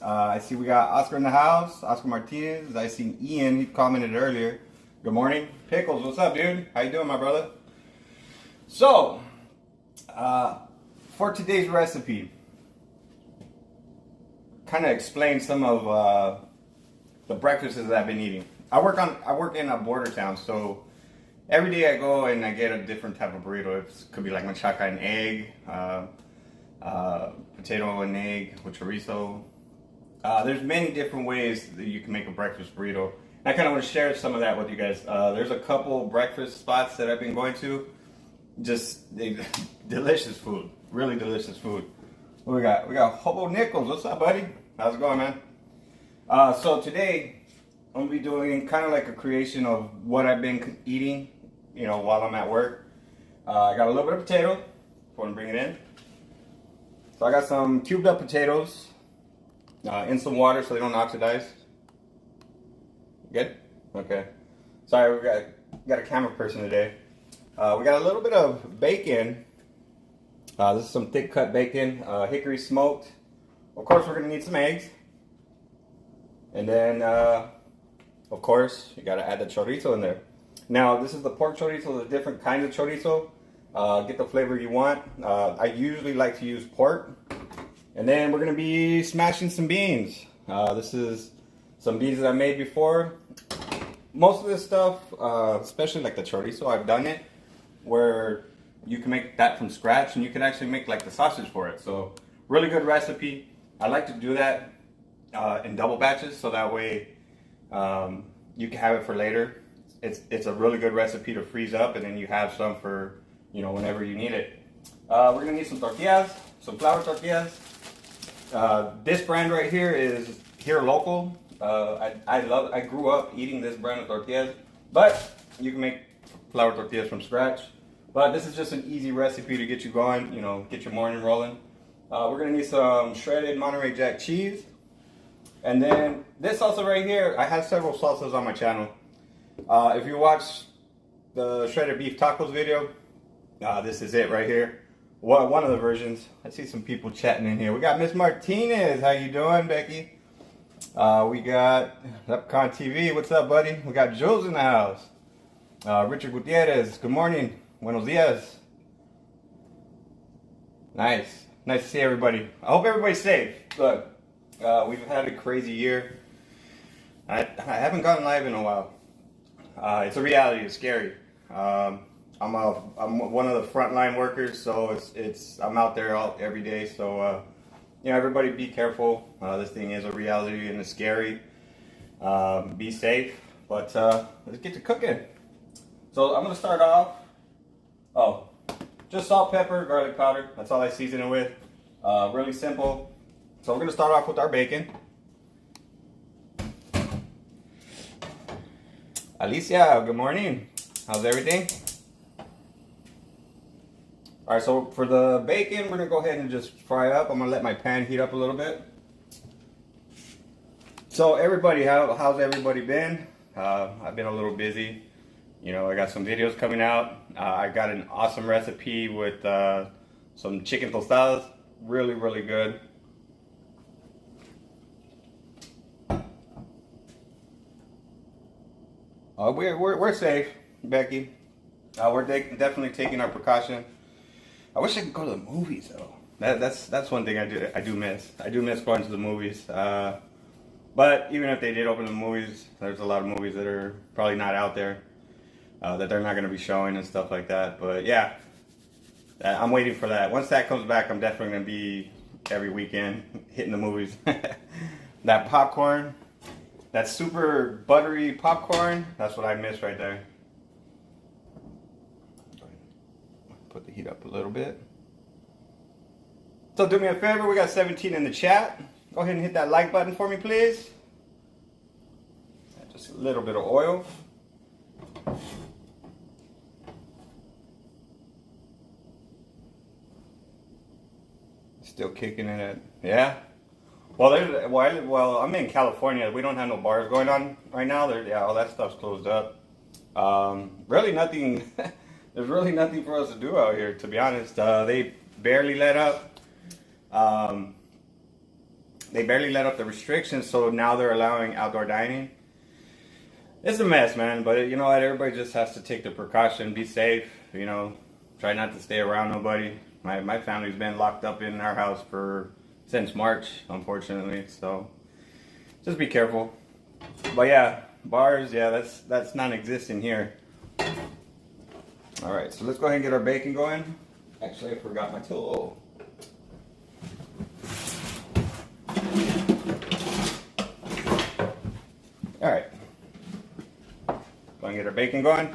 I see we got Oscar in the house, Oscar Martinez. I seen Ian, he commented earlier. Good morning. Pickles, what's up, dude? How you doing, my brother? So, for today's recipe, kind of explain some of the breakfasts that I've been eating. I work in a border town, so every day I go and I get a different type of burrito. It could be like machaca and egg, potato and egg with chorizo. There's many different ways that you can make a breakfast burrito. I kind of want to share some of that with you guys. There's a couple breakfast spots that I've been going to. Delicious food, really delicious food. What we got? We got Hobo Nichols. What's up, buddy? How's it going, man? So today I'm gonna be doing kind of like a creation of what I've been eating, you know, while I'm at work. I got a little bit of potato. If I want to bring it in. So I got some cubed up potatoes in some water so they don't oxidize. Good? Okay. Sorry, we got a camera person today. We got a little bit of bacon. This is some thick cut bacon, hickory smoked. Of course, we're gonna need some eggs. And then, of course, you gotta add the chorizo in there. Now, this is the pork chorizo, the different kinds of chorizo. Get the flavor you want. I usually like to use pork. And then we're gonna be smashing some beans. This is some beans that I made before. Most of this stuff, especially like the chorizo, I've done it where you can make that from scratch and you can actually make like the sausage for it. So really good recipe. I like to do that in double batches so that way you can have it for later. It's a really good recipe to freeze up and then you have some for, you know, whenever you need it. We're gonna need some tortillas, some flour tortillas. This brand right here is here local. I grew up eating this brand of tortillas, but you can make flour tortillas from scratch. But this is just an easy recipe to get you going, you know, get your morning rolling. We're gonna need some shredded Monterey Jack cheese. And then this salsa right here, I have several salsas on my channel. If you watch the shredded beef tacos video, this is it right here. One of the versions. I see some people chatting in here. We got Miss Martinez. How you doing, Becky? We got Epcon TV. What's up, buddy? We got Jules in the house. Richard Gutierrez. Good morning. Buenos dias. Nice. Nice to see everybody. I hope everybody's safe. Look, we've had a crazy year. I haven't gone live in a while. It's a reality. It's scary. I'm one of the frontline workers, so I'm out there every day. So you know, everybody be careful. This thing is a reality and it's scary. Be safe, but let's get to cooking. So I'm gonna start off. Oh, just salt, pepper, garlic powder. That's all I season it with. Really simple. So we're gonna start off with our bacon. Alicia, good morning. How's everything? All right, so for the bacon, we're gonna go ahead and just fry up. I'm gonna let my pan heat up a little bit. So everybody, how's everybody been? I've been a little busy. You know, I got some videos coming out. I got an awesome recipe with some chicken tostadas. Really, really good. We're safe, Becky. We're definitely taking our precaution. I wish I could go to the movies though. That's one thing I do miss. I do miss going to the movies. But even if they did open the movies, there's a lot of movies that are probably not out there that they're not going to be showing and stuff like that. But yeah, I'm waiting for that. Once that comes back, I'm definitely going to be every weekend hitting the movies. That popcorn, that super buttery popcorn, that's what I miss right there. Put the heat up a little bit. So do me a favor, we got 17 in the chat. Go ahead and hit that like button for me, please. Just a little bit of oil. Still kicking it at, yeah. Well, I'm in California. We don't have no bars going on right now. Yeah, all that stuff's closed up. Really nothing. There's really nothing for us to do out here, to be honest. They barely let up. they barely let up the restrictions, so now they're allowing outdoor dining. It's a mess, man, but you know what, everybody just has to take the precaution, be safe, you know, try not to stay around nobody. My family's been locked up in our house since March, unfortunately, so just be careful. But yeah, bars, yeah, that's non-existent here. All right, so let's go ahead and get our bacon going. Actually, I forgot my tool. All right, go and get our bacon going.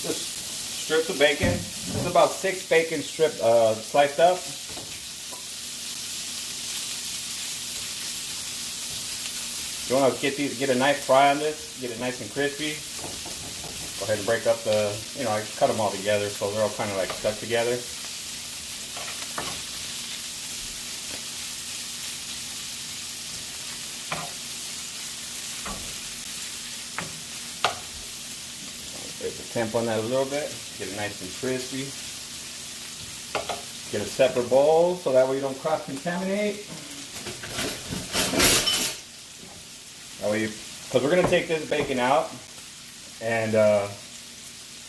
Just strips of bacon. There's about 6 bacon strips sliced up. You want to get a nice fry on this, get it nice and crispy. Go ahead and break up I cut them all together so they're all kind of like stuck together. Raise the temp on that a little bit, get it nice and crispy. Get a separate bowl so that way you don't cross-contaminate. That way, because we're going to take this bacon out and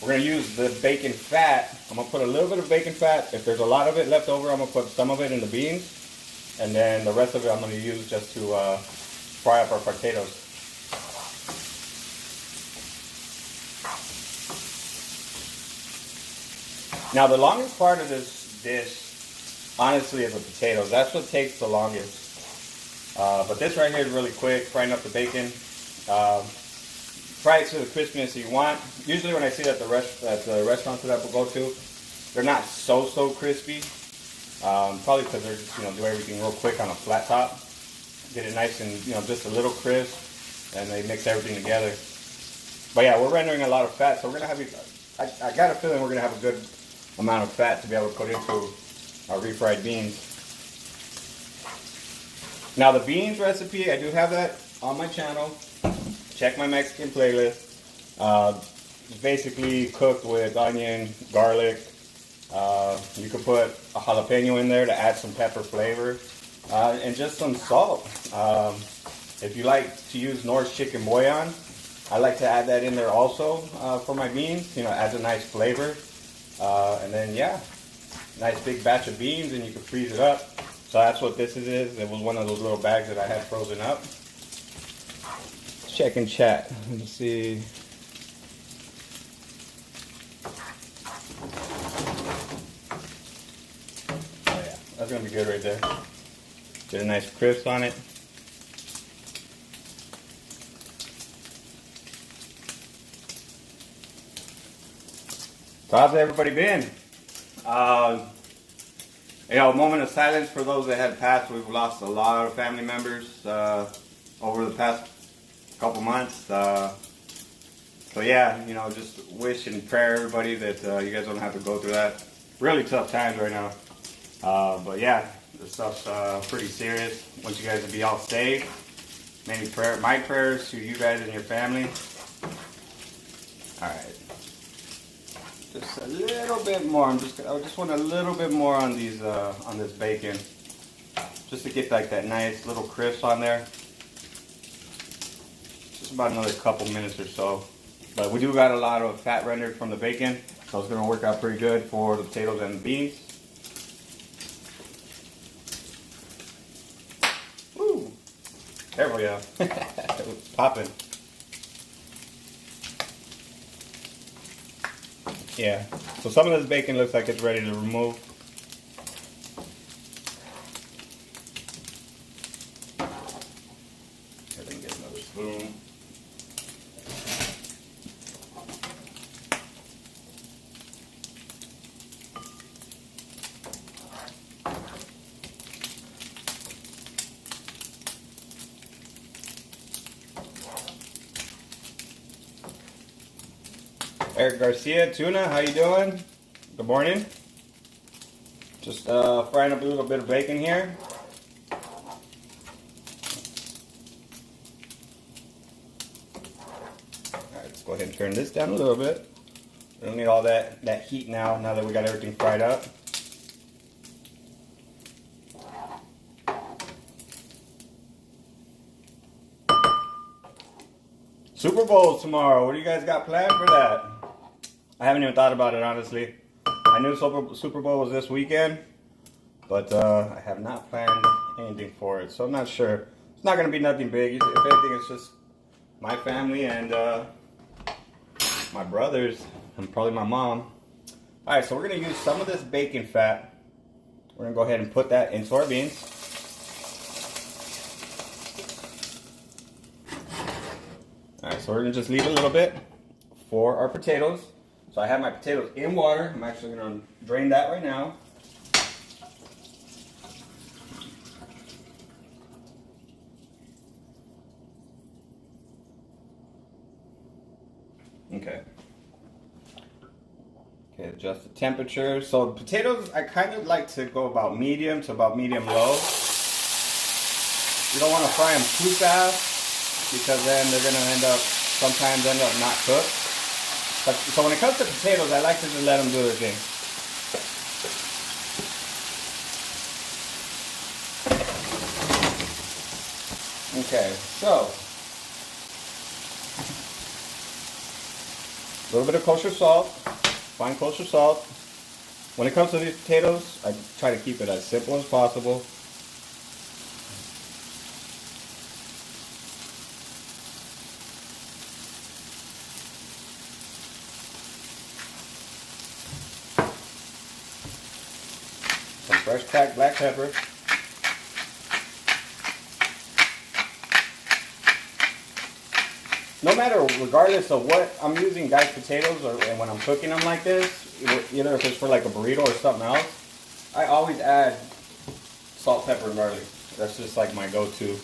we're going to use the bacon fat. I'm going to put a little bit of bacon fat. If there's a lot of it left over, I'm going to put some of it in the beans. And then the rest of it I'm going to use just to fry up our potatoes. Now the longest part of this dish, honestly, is the potatoes. That's what takes the longest. But this right here is really quick, frying up the bacon. Fry it to the crispiness you want. Usually when I see that the restaurants that I go to, they're not so crispy. Probably because they're just, do everything real quick on a flat top. Get it nice and, just a little crisp, and they mix everything together. But yeah, we're rendering a lot of fat, so we're going to have, I got a feeling we're going to have a good amount of fat to be able to put into our refried beans. Now the beans recipe, I do have that on my channel. Check my Mexican playlist. Basically cooked with onion, garlic. You could put a jalapeno in there to add some pepper flavor. And just some salt. If you like to use Norse chicken bouillon, I like to add that in there also for my beans. Adds a nice flavor. And then yeah, nice big batch of beans, and you can freeze it up. So that's what this is. It was one of those little bags that I had frozen up. Let's check and chat. Let me see. Oh yeah, that's gonna be good right there. Get a nice crisp on it. So how's everybody been? A moment of silence for those that had passed. We've lost a lot of family members over the past couple months. So yeah, just wish and pray everybody that you guys don't have to go through that. Really tough times right now. But yeah, this stuff's pretty serious. Want you guys to be all safe. My prayers to you guys and your family. All right. Just a little bit more. I just want a little bit more on these on this bacon, just to get like that nice little crisp on there. Just about another couple minutes or so. But we do got a lot of fat rendered from the bacon, so it's gonna work out pretty good for the potatoes and the beans. Woo! There we go. It was popping. Yeah, so some of this bacon looks like it's ready to remove. I think get another spoon. Eric Garcia, Tuna, how you doing? Good morning. Just frying up a little bit of bacon here. Alright, let's go ahead and turn this down a little bit. We don't need all that heat now that we got everything fried up. Super Bowl tomorrow. What do you guys got planned for that? I haven't even thought about it, honestly. I knew Super Bowl was this weekend, but I have not planned anything for it, so I'm not sure. It's not going to be nothing big. If anything, it's just my family and my brothers and probably my mom. Alright, so we're going to use some of this bacon fat. We're going to go ahead and put that into our beans. Alright, so we're going to just leave a little bit for our potatoes. So I have my potatoes in water. I'm actually going to drain that right now. Okay. Okay, adjust the temperature. So potatoes, I kind of like to go about medium to about medium low. You don't want to fry them too fast because then they're going to sometimes end up not cooked. But, so when it comes to potatoes, I like to just let them do their thing. Okay, so a little bit of kosher salt, fine kosher salt. When it comes to these potatoes, I try to keep it as simple as possible. Some fresh cracked black pepper. No matter, regardless of what I'm using, diced potatoes, or when I'm cooking them like this, either if it's for like a burrito or something else, I always add salt, pepper, and garlic. That's just like my go-to.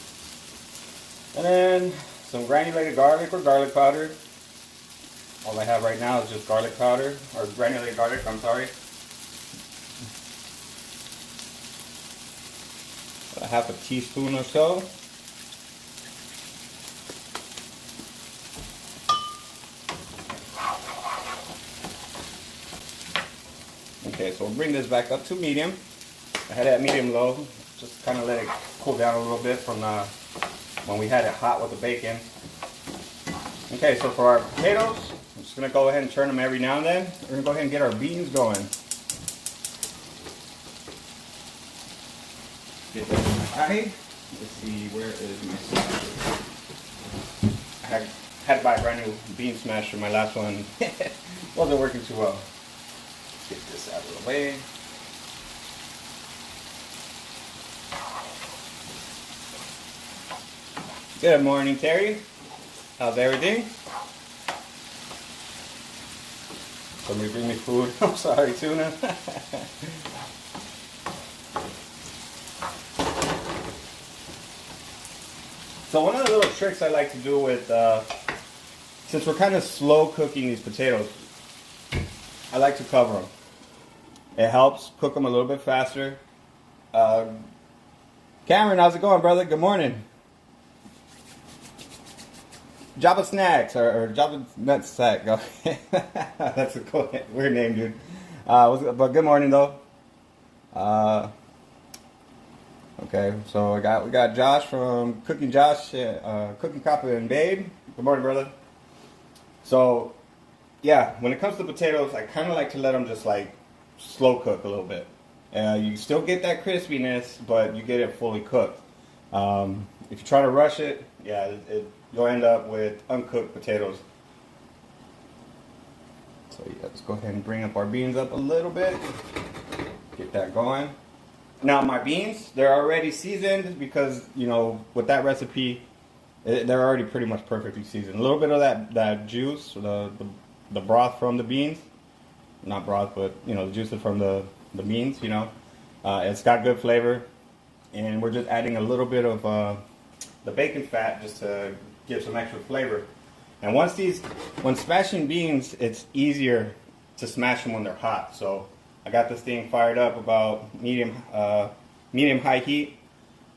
And then some granulated garlic or garlic powder. All I have right now is just garlic powder, or granulated garlic, I'm sorry. A half a teaspoon or so. Okay, so we'll bring this back up to medium. I had it at medium low, just kind of let it cool down a little bit from when we had it hot with the bacon. Okay, so for our potatoes, I'm just going to go ahead and turn them every now and then. We're going to go ahead and get our beans going. Get this in my eye. Let's see, where is my smasher? I had to buy a brand new bean smasher. My last one wasn't working too well. Get this out of the way. Good morning, Terry. How's everything? Somebody bring me food. I'm sorry, tuna. So one of the little tricks I like to do with, since we're kind of slow cooking these potatoes, I like to cover them. It helps cook them a little bit faster. Cameron, how's it going, brother? Good morning. Jabba Snacks, or Jabba Nut Sack. That's a cool, weird name, dude. But good morning, though. Okay, so we got Josh from Cooking Copper and Babe. Good morning, brother. So, yeah, when it comes to potatoes, I kind of like to let them just like slow cook a little bit. You still get that crispiness, but you get it fully cooked. If you try to rush it, yeah, you'll end up with uncooked potatoes. So yeah, let's go ahead and bring up our beans up a little bit. Get that going. Now my beans, they're already seasoned because, you know, with that recipe, they're already pretty much perfectly seasoned. A little bit of that juice, the broth from the beans. Not broth, but, you know, the juices from the beans, you know. It's got good flavor. And we're just adding a little bit of the bacon fat just to give some extra flavor. And when smashing beans, it's easier to smash them when they're hot. So I got this thing fired up about medium high heat.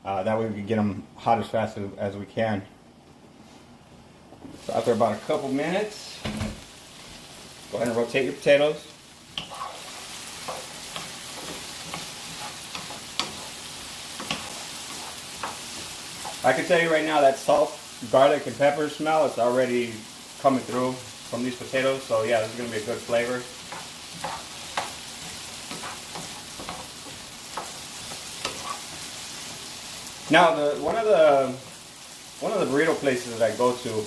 That way we can get them hot as fast as we can. So after about a couple minutes, Go ahead and rotate your potatoes. I can tell you right now that salt, garlic, and pepper smell is already coming through from these potatoes. So yeah, this is going to be a good flavor. Now, one of the burrito places that I go to,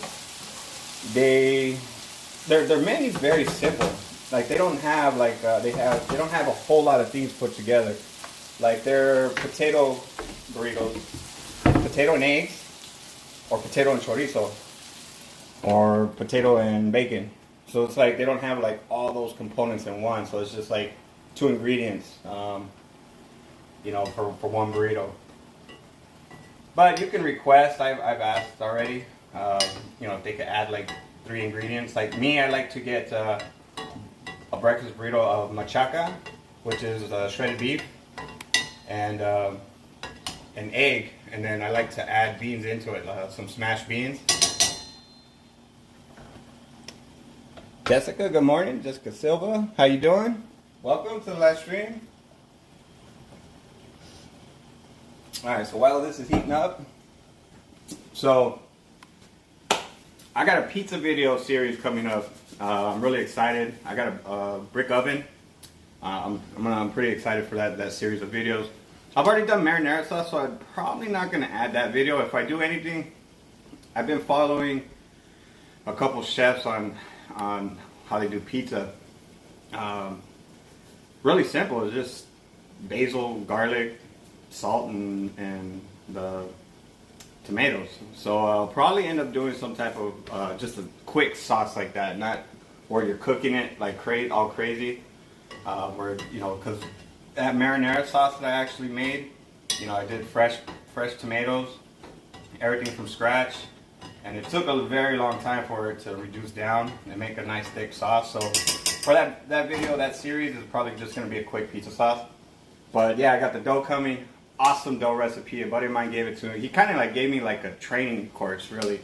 their menu's very simple. Like they don't have they don't have a whole lot of things put together. Like their potato burritos, potato and eggs, or potato and chorizo, or potato and bacon. So it's like they don't have like all those components in one. So it's just like 2 ingredients, you know, for one burrito. But you can request. I've asked already. You know, if they could add like 3 ingredients. Like me, I like to get a breakfast burrito of machaca, which is shredded beef, and an egg, and then I like to add beans into it, some smashed beans. Jessica, good morning. Jessica Silva, how you doing? Welcome to the live stream. Alright, so while this is heating up, so I got a pizza video series coming up. I'm really excited. I got a brick oven. I'm pretty excited for that series of videos. I've already done marinara sauce, so I'm probably not going to add that video. If I do anything, I've been following a couple chefs on how they do pizza. Really simple. It's just basil, garlic, salt, and the tomatoes. So I'll probably end up doing some type of just a quick sauce like that, not where you're cooking it like all crazy. Where, you know, because that marinara sauce that I actually made, you know, I did fresh tomatoes, everything from scratch, and it took a very long time for it to reduce down and make a nice thick sauce. So for that video, that series is probably just going to be a quick pizza sauce. But yeah, I got the dough coming. Awesome dough recipe. A buddy of mine gave it to me. He kind of like gave me like a training course, really.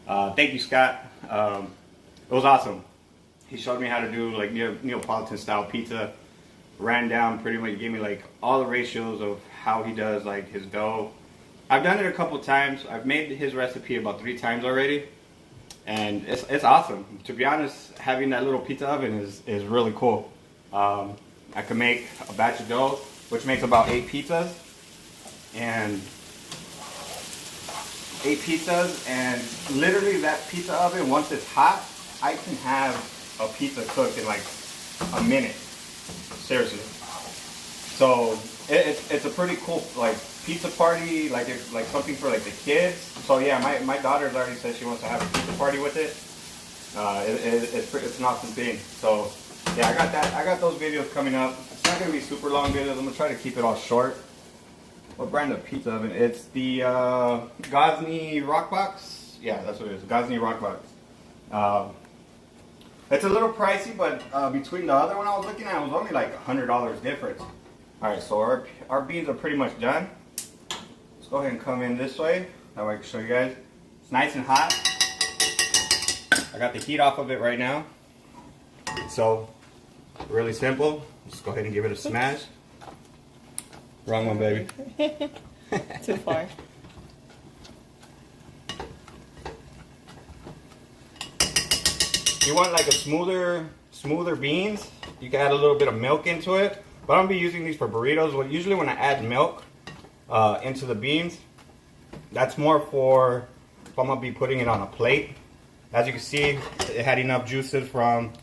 Thank you, Scott. It was awesome. He showed me how to do like Neapolitan style pizza. Ran down pretty much, gave me like all the ratios of how he does like his dough. I've done it a couple times. I've made his recipe about 3 times already, and it's awesome. To be honest, having that little pizza oven is really cool. I can make a batch of dough, which makes about 8 pizzas, and literally that pizza oven, once it's hot, I can have a pizza cooked in like a minute. Seriously. So it's a pretty cool like pizza party, like something for like the kids. So yeah, my daughter's already said she wants to have a pizza party with it. It's an awesome thing. So yeah, I got those videos coming up. It's not gonna be super long videos. I'm gonna try to keep it all short. What brand of pizza oven? It's the Gosney Rockbox. Yeah, that's what it is. Gosney Rockbox. It's a little pricey, but between the other one I was looking at, it was only like $100 difference. Alright, so our beans are pretty much done. Let's go ahead and come in this way. That way I can show you guys. It's nice and hot. I got the heat off of it right now. So, really simple. Just go ahead and give it a smash. Wrong one, baby. Too far. You want like a smoother beans, you can add a little bit of milk into it. But I'm gonna be using these for burritos. Well, usually when I add milk into the beans, that's more for if I'm gonna be putting it on a plate. As you can see, it had enough juices from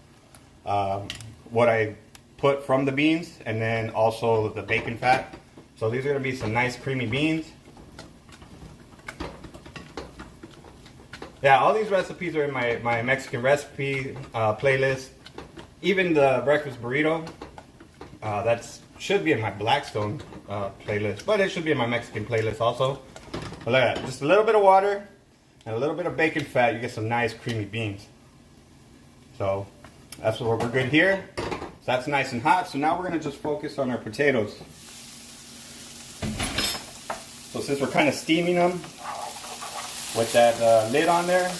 what I put from the beans, and then also the bacon fat. So these are gonna be some nice creamy beans. Yeah, all these recipes are in my Mexican recipe playlist. Even the breakfast burrito, that should be in my Blackstone playlist, but it should be in my Mexican playlist also. But look at that, just a little bit of water and a little bit of bacon fat, you get some nice creamy beans. So that's what we're good here. So that's nice and hot. So now we're gonna just focus on our potatoes. So since we're kind of steaming them with that lid on there,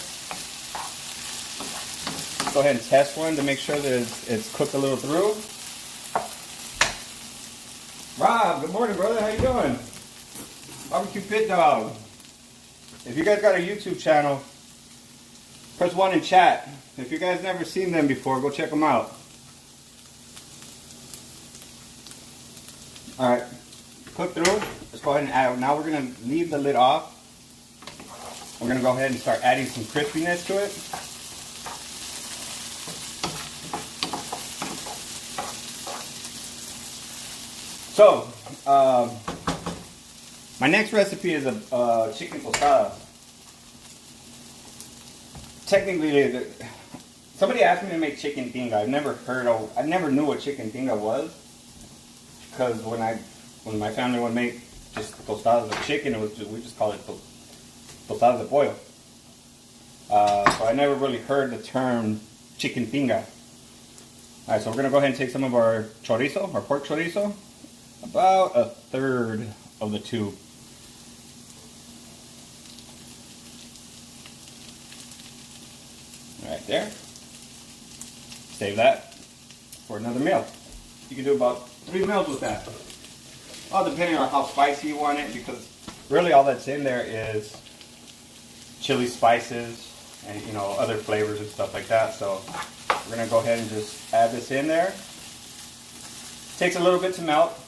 Let's go ahead and test one to make sure that it's cooked a little through. Rob, good morning, brother. How you doing? Barbecue Pit Dog. If you guys got a YouTube channel, press 1 in chat. If you guys never seen them before, go check them out. Alright, cook through. Let's go ahead and add. Now we're going to leave the lid off. We're going to go ahead and start adding some crispiness to it. So, my next recipe is a chicken tostada. Technically, somebody asked me to make chicken tinga. I never knew what chicken tinga was, because when my family would make just tostadas of chicken, we just call it tostadas de pollo. So I never really heard the term chicken tinga. All right, so we're gonna go ahead and take some of our chorizo, our pork chorizo, about 1/3 of the tube. Right there. Save that for another meal. You can do about 3 meals with that. All depending on how spicy you want it, because really all that's in there is chili spices and other flavors and stuff like that. So we're gonna go ahead and just add this in there. Takes a little bit to melt.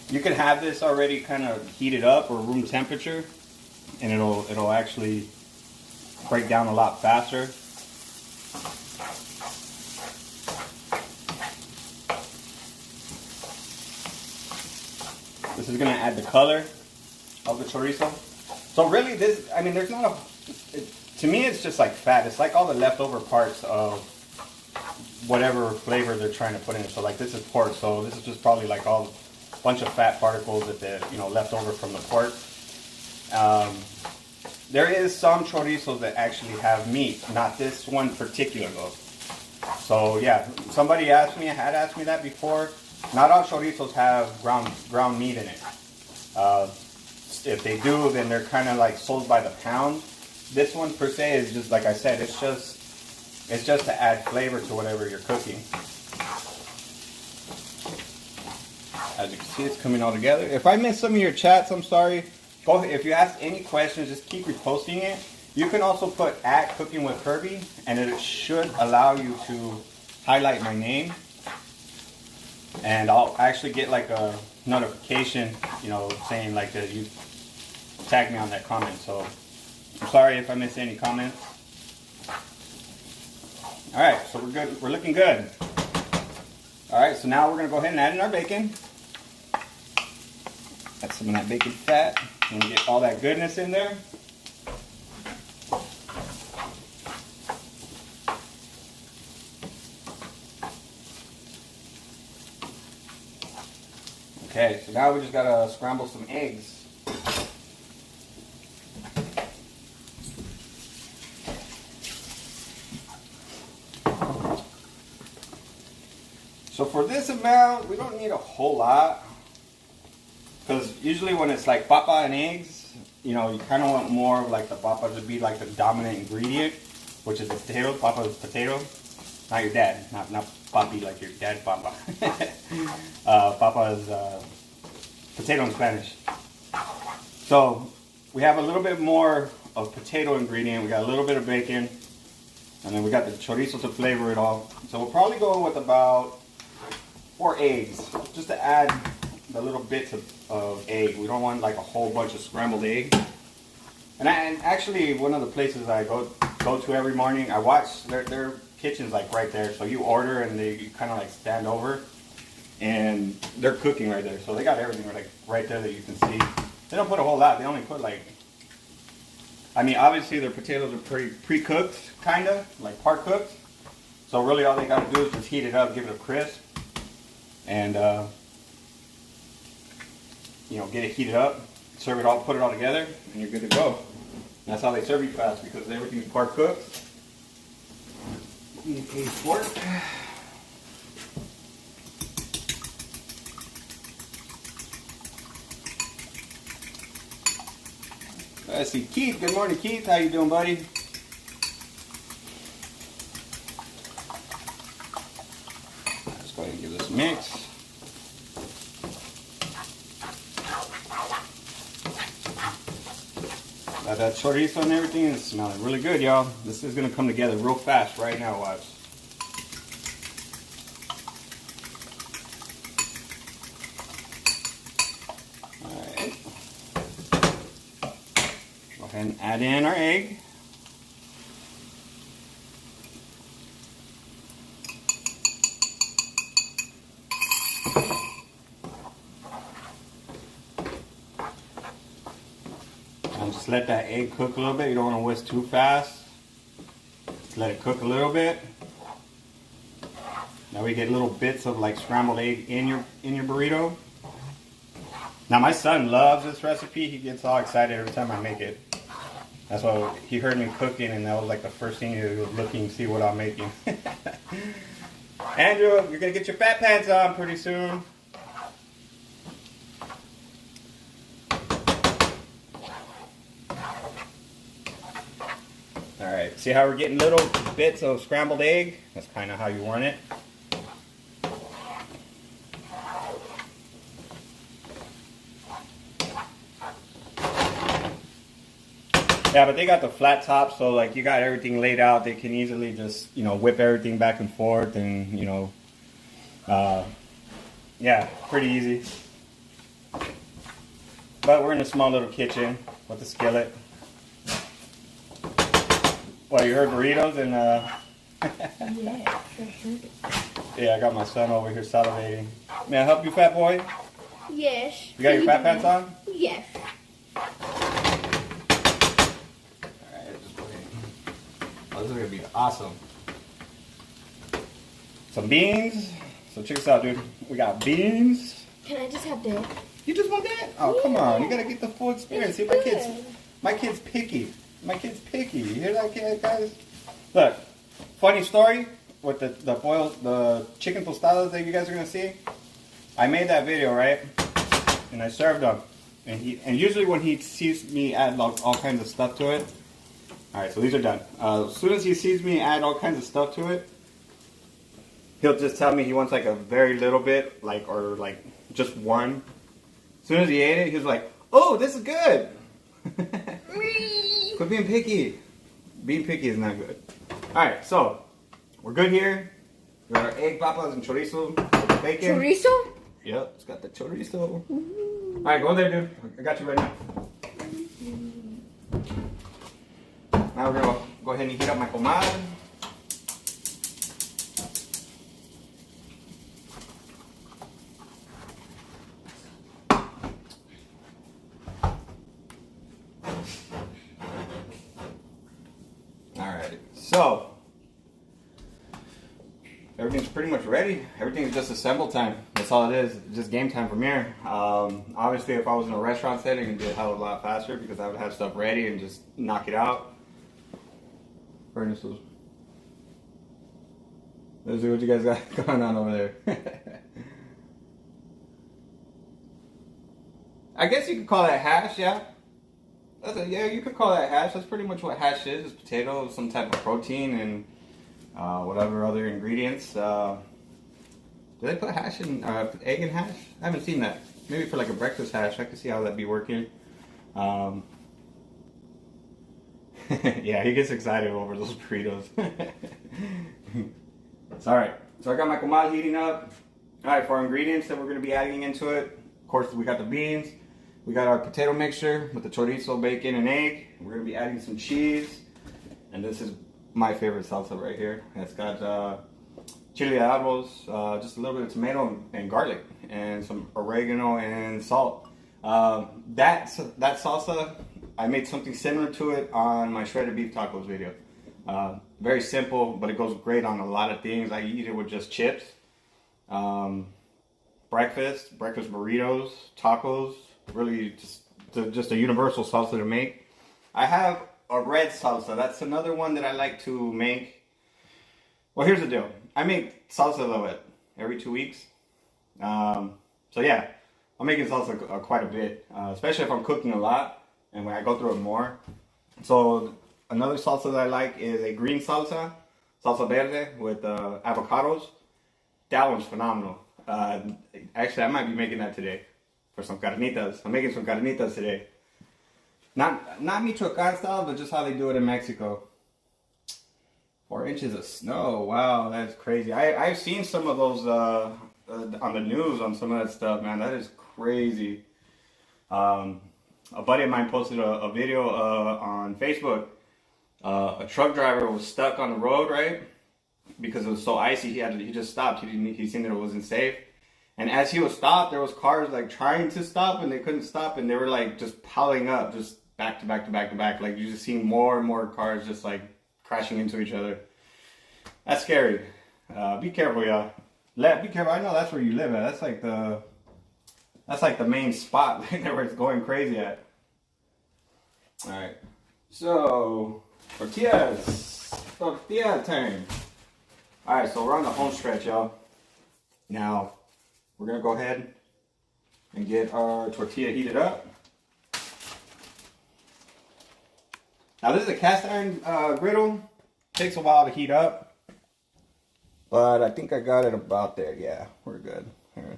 You can have this already kind of heated up or room temperature, and it'll actually break down a lot faster. This is going to add the color of the chorizo. So really there's not to me it's just like fat. It's like all the leftover parts of whatever flavor they're trying to put in it. So like this is pork, so this is just probably like all bunch of fat particles that left over from the pork. There is some chorizos that actually have meat, not this one particular though. So yeah, somebody had asked me that before. Not all chorizos have ground meat in it. If they do, then they're kind of like sold by the pound. This one per se is just like I said, it's just to add flavor to whatever you're cooking. As you can see, it's coming all together. If I missed some of your chats, I'm sorry. If you ask any questions, just keep reposting it. You can also put @CookingWithHerbie, and it should allow you to highlight my name. And I'll actually get like a notification, saying like that you tagged me on that comment. So I'm sorry if I missed any comments. All right, so we're good. We're looking good. All right, so now we're gonna go ahead and add in our bacon. Add some of that bacon fat and get all that goodness in there. Okay, so now we just gotta scramble some eggs. So for this amount, we don't need a whole lot, because usually when it's like papa and eggs, you kind of want more of like the papa to be like the dominant ingredient, which is the potato. Papa is potato, not your dad, not papi like your dad papa. Papa is potato in Spanish. So we have a little bit more of potato ingredient. We got a little bit of bacon, and then we got the chorizo to flavor it all. So we'll probably go with about 4 eggs, just to add the little bits of egg. We don't want like a whole bunch of scrambled egg. And actually, one of the places I go to every morning, I watch their kitchen's like right there. So you order and you kind of like stand over, and they're cooking right there. So they got everything like right there that you can see. They don't put a whole lot. They only put like, obviously their potatoes are pretty pre-cooked, kind of like part cooked. So really all they got to do is just heat it up, give it a crisp, and get it heated up, serve it all, put it all together, and you're good to go. And that's how they serve you fast, because everything's part cooked. Need a fork. I see Keith. Good morning, Keith. How you doing, buddy? Let's go ahead and give this a mix. Got that chorizo and everything. It's smelling really good, y'all. This is gonna come together real fast right now, watch. Alright. Go ahead and add in our egg. Just let that egg cook a little bit. You don't want to whisk too fast. Just let it cook a little bit. Now we get little bits of like scrambled egg in your burrito. Now my son loves this recipe. He gets all excited every time I make it. That's why he heard me cooking, and that was like the first thing he was looking to see what I'm making. Andrew, you're gonna get your fat pants on pretty soon. Alright, see how we're getting little bits of scrambled egg? That's kind of how you want it. Yeah, but they got the flat top, so like you got everything laid out. They can easily just, you know, whip everything back and forth, and you know, yeah, pretty easy. But we're in a small little kitchen with a skillet. Well, you heard burritos and Yeah, sure heard it. yeah, I got my son over here salivating. May I help you, fat boy? Yes. You got your fat pants on? Yes. Alright, just go ahead. Oh, this is gonna be awesome. Some beans. So check this out, dude. We got beans. Can I just have that? You just want that? Oh, come on. You gotta get the full experience. See, my kid's picky. My kid's picky. You hear that, kid, guys? Look, funny story with the chicken tostadas that you guys are gonna see. I made that video, right? And I served them. And usually when he sees me add all kinds of stuff to it. Alright, so these are done. As soon as he sees me add all kinds of stuff to it, he'll just tell me he wants like a very little bit, or just one. As soon as he ate it, he was like, "Oh, this is good." Quit being picky. Being picky is not good. Alright, so we're good here. We got our egg papas and chorizo with bacon. Chorizo? Yep, it's got the chorizo. Alright, go in there, dude. I got you right now. Now we're gonna go ahead and heat up my pomade. Alright, so everything's pretty much ready. Everything's just assemble time. That's all it is. Just game time from here. Obviously, if I was in a restaurant setting, it'd be a hell of a lot faster because I would have stuff ready and just knock it out. Furnaces. Let's see what you guys got going on over there. I guess you could call that hash, yeah. Yeah, you could call that hash. That's pretty much what hash is. It's potato, some type of protein, and whatever other ingredients. Do they put hash in egg in hash? I haven't seen that. Maybe for like a breakfast hash, I could see how that'd be working. Yeah, he gets excited over those burritos. It's all right. So I got my comal heating up. All right, for our ingredients that we're going to be adding into it, of course, we got the beans. We got our potato mixture with the chorizo, bacon, and egg. We're going to be adding some cheese. And this is my favorite salsa right here. It's got chili de arbos, just a little bit of tomato and garlic, and some oregano and salt. That salsa, I made something similar to it on my shredded beef tacos video. Very simple, but it goes great on a lot of things. I eat it with just chips, breakfast burritos, tacos. Really just a universal salsa to make. I have a red salsa. That's another one that I like to make. Well, here's the deal. I make salsa a little bit every 2 weeks. So yeah, I'm making salsa quite a bit, especially if I'm cooking a lot. and when I go through it more. So another salsa that I like is a green salsa verde with avocados. That one's phenomenal. Actually, I might be making that today for some carnitas. I'm making some carnitas today. Not Michoacan style, but just how they do it in Mexico. 4 inches of snow. Wow, that's crazy. I've seen some of those on the news on some of that stuff, man. That is crazy. A buddy of mine posted a video on Facebook. A truck driver was stuck on the road, right? Because it was so icy, he just stopped. He seen that it wasn't safe. And as he was stopped, there was cars like trying to stop and they couldn't stop, and they were like just piling up, just back to back to back to back. Like you just see more and more cars just like crashing into each other. That's scary. Be careful, y'all. Be careful. I know that's where you live at. That's like the main spot where it's going crazy at. All right. So tortilla time. All right. So we're on the home stretch, y'all. Now we're gonna go ahead and get our tortilla heated up. Now this is a cast iron griddle. Takes a while to heat up, but I think I got it about there. Yeah, we're good. Here.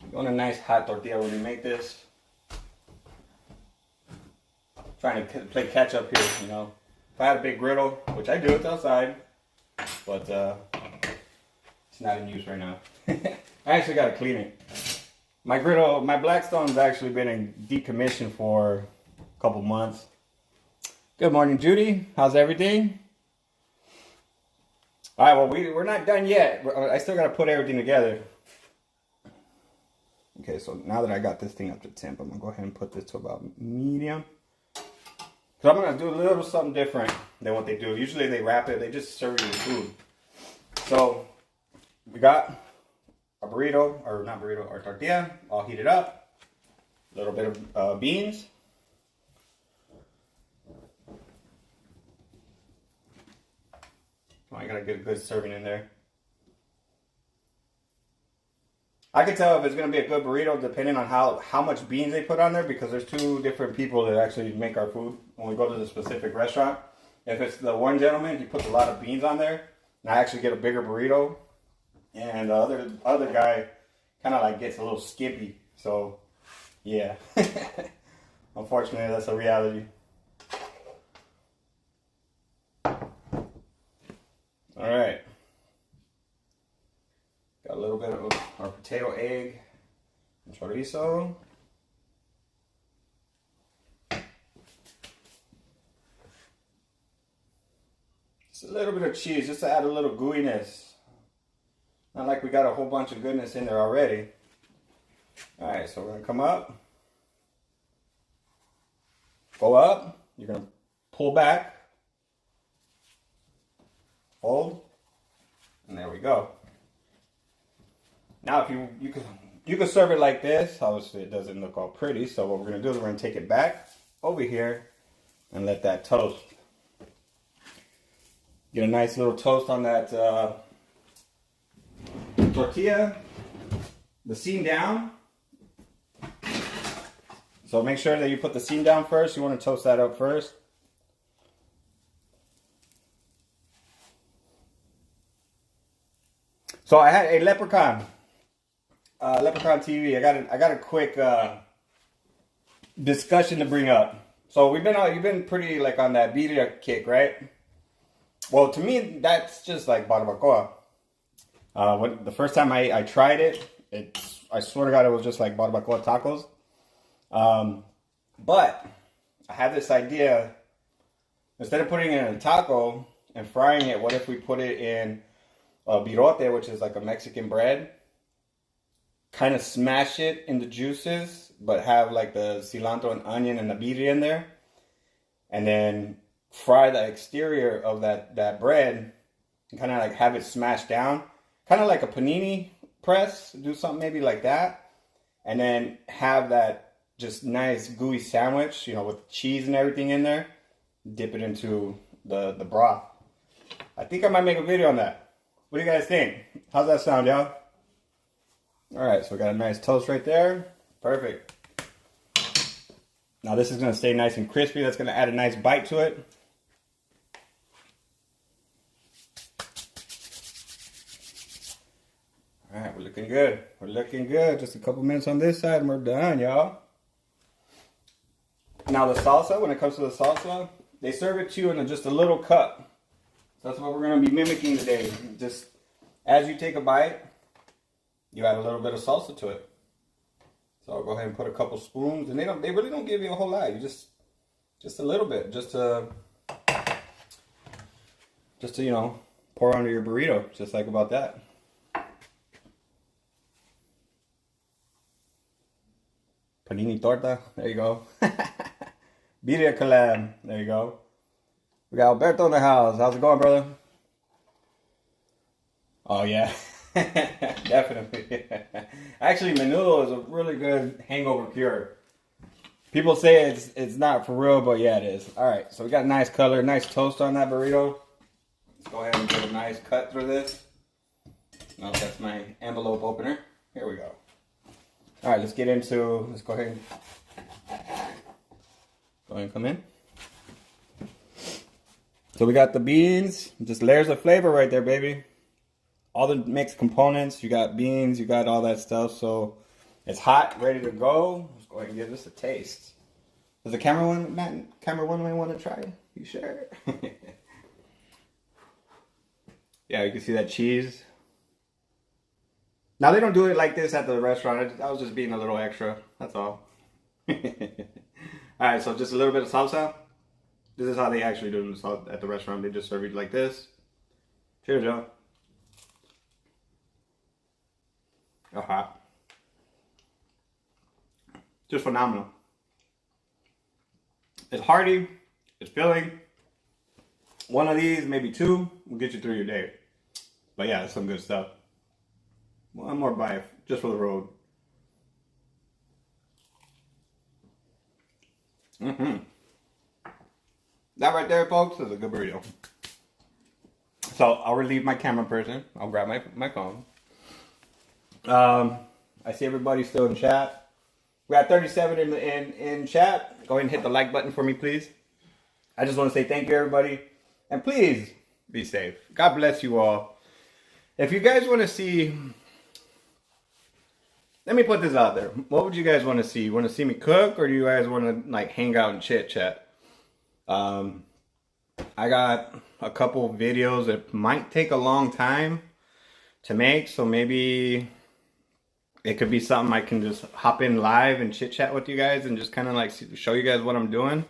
You want a nice hot tortilla when you make this. Trying to play catch up here, you know. If I had a big griddle, which I do, it's outside, but it's not in use right now. I actually got to clean it. My griddle, my Blackstone's actually been in decommission for a couple months. Good morning, Judy. How's everything? All right, well, we're not done yet. I still got to put everything together. Okay, so now that I got this thing up to temp, I'm going to go ahead and put this to about medium. So I'm going to do a little something different than what they do. Usually they wrap it, they just serve you the food. So we got a burrito, or not burrito, or tortilla, all heated up. A little bit of beans. Oh, I got to get a good serving in there. I can tell if it's going to be a good burrito depending on how much beans they put on there, because there's 2 different people that actually make our food when we go to the specific restaurant. If it's the one gentleman, he puts a lot of beans on there, and I actually get a bigger burrito. And the other guy kind of like gets a little skippy. So, yeah. Unfortunately, that's a reality. All right. Got a little bit of our potato, egg, and chorizo. Just a little bit of cheese, just to add a little gooiness. Not like we got a whole bunch of goodness in there already. All right, so we're gonna come up, go up. You're gonna pull back, fold, and there we go. Now, if you could serve it like this. Obviously, it doesn't look all pretty. So what we're gonna do is we're gonna take it back over here and let that toast. Get a nice little toast on that tortilla. The seam down. So make sure that you put the seam down first. You want to toast that up first. So I had a Leprechaun TV. I got a quick discussion to bring up. So you've been pretty like on that Vide kick, right? Well, to me, that's just like barbacoa. The first time I tried it, I swear to God, it was just like barbacoa tacos. But I had this idea. Instead of putting it in a taco and frying it, what if we put it in virote, which is like a Mexican bread? Kind of smash it in the juices, but have like the cilantro and onion and the birria in there. And then fry the exterior of that bread and kind of like have it smashed down. Kind of like a panini press. Do something maybe like that. And then have that just nice gooey sandwich, you know, with cheese and everything in there. Dip it into the broth. I think I might make a video on that. What do you guys think? How's that sound, y'all? Alright, so we got a nice toast right there. Perfect. Now this is going to stay nice and crispy. That's going to add a nice bite to it. All right, we're looking good. We're looking good. Just a couple minutes on this side and we're done, y'all. Now the salsa, when it comes to the salsa, they serve it to you in just a little cup. So that's what we're going to be mimicking today. Just as you take a bite, you add a little bit of salsa to it. So I'll go ahead and put a couple spoons, and they really don't give you a whole lot. You just a little bit, just to you know, pour onto your burrito, just like about that. Panini torta, there you go. Vide collab, there you go. We got Alberto in the house. How's it going, brother? Oh yeah. Definitely. Actually, menudo is a really good hangover cure. People say it's not for real, but yeah, it is. All right, so we got a nice color, nice toast on that burrito. Let's go ahead and get a nice cut through this. Oh, that's my envelope opener. Here we go. All right, let's go ahead and come in. So we got the beans, just layers of flavor right there, baby. All the mixed components, you got beans, you got all that stuff, so it's hot, ready to go. Let's go ahead and give this a taste. Does the cameraman want to try? You sure? Yeah, you can see that cheese. Now they don't do it like this at the restaurant. I was just being a little extra, that's all. Alright, so just a little bit of salsa. This is how they actually do it at the restaurant. They just serve it like this. Cheers, y'all. Hot. Just phenomenal. It's hearty. It's filling. One of these, maybe two, will get you through your day. But yeah, it's some good stuff. One more bite, just for the road. That right there, folks, is a good burrito. So I'll relieve my camera person. I'll grab my phone. I see everybody still in chat. We got 37 in chat. Go ahead and hit the like button for me, please. I just want to say thank you, everybody. And please be safe. God bless you all. If you guys want to see... Let me put this out there. What would you guys want to see? You want to see me cook, or do you guys want to like hang out and chit chat? I got a couple videos that might take a long time to make, so maybe it could be something I can just hop in live and chit chat with you guys and just kind of like show you guys what I'm doing.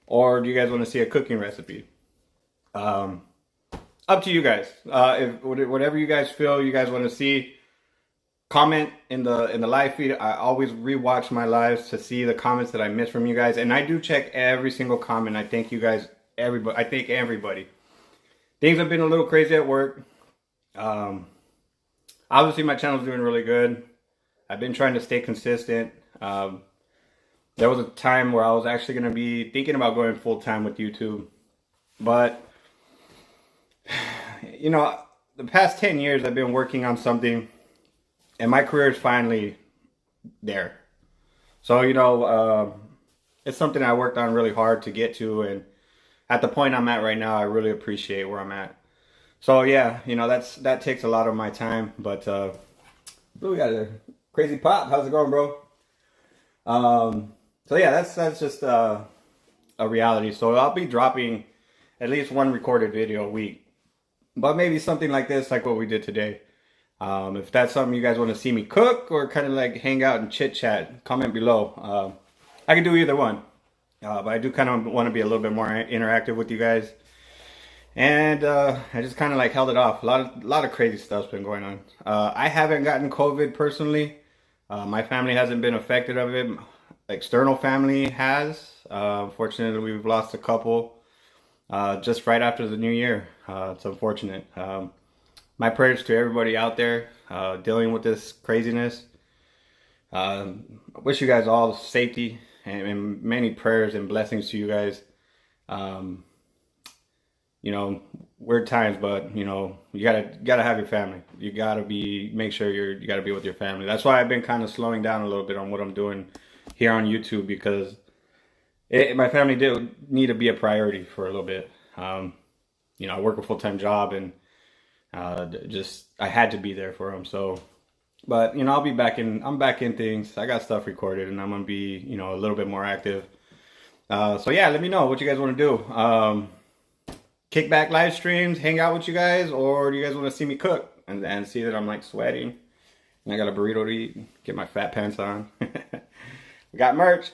Or do you guys want to see a cooking recipe? Up to you guys. Whatever you guys feel you guys want to see, comment in the live feed. I always rewatch my lives to see the comments that I miss from you guys, and I do check every single comment. I thank you guys, everybody. I thank everybody. Things have been a little crazy at work. Obviously my channel's doing really good. I've been trying to stay consistent. There was a time where I was actually going to be thinking about going full-time with YouTube. But, you know, the past 10 years I've been working on something, and my career is finally there. So, you know, it's something I worked on really hard to get to, and at the point I'm at right now, I really appreciate where I'm at. So yeah, you know, that takes a lot of my time, but we got a crazy pop. How's it going, bro? So yeah, that's just a reality. So I'll be dropping at least one recorded video a week, but maybe something like this, like what we did today. If that's something you guys want to see me cook or kind of like hang out and chit chat, comment below. I can do either one, but I do kind of want to be a little bit more interactive with you guys. And I just kind of like held it off. A lot of crazy stuff's been going on. I haven't gotten COVID personally. My family hasn't been affected of it. External family has. Unfortunately, we've lost a couple just right after the new year. It's unfortunate. My prayers to everybody out there dealing with this craziness. I wish you guys all safety and many prayers and blessings to you guys. You know, weird times, but you know, you gotta have your family. You gotta make sure you gotta be with your family. That's why I've been kind of slowing down a little bit on what I'm doing here on YouTube, because my family did need to be a priority for a little bit. You know, I work a full-time job and just I had to be there for them. So, but you know, I'm back in things. I got stuff recorded, and I'm gonna be, you know, a little bit more active. So yeah, let me know what you guys want to do. Kickback live streams, hang out with you guys, or do you guys want to see me cook and see that I'm like sweating and I got a burrito to eat, get my fat pants on. We got merch.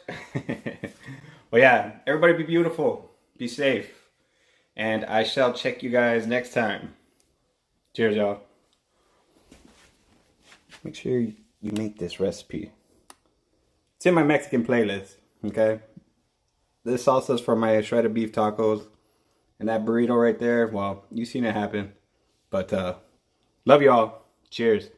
Well, yeah, everybody be beautiful, be safe, and I shall check you guys next time. Cheers, y'all. Make sure you make this recipe. It's in my Mexican playlist, okay? This salsa's for my shredded beef tacos. And that burrito right there, well, you seen it happen. But love y'all. Cheers.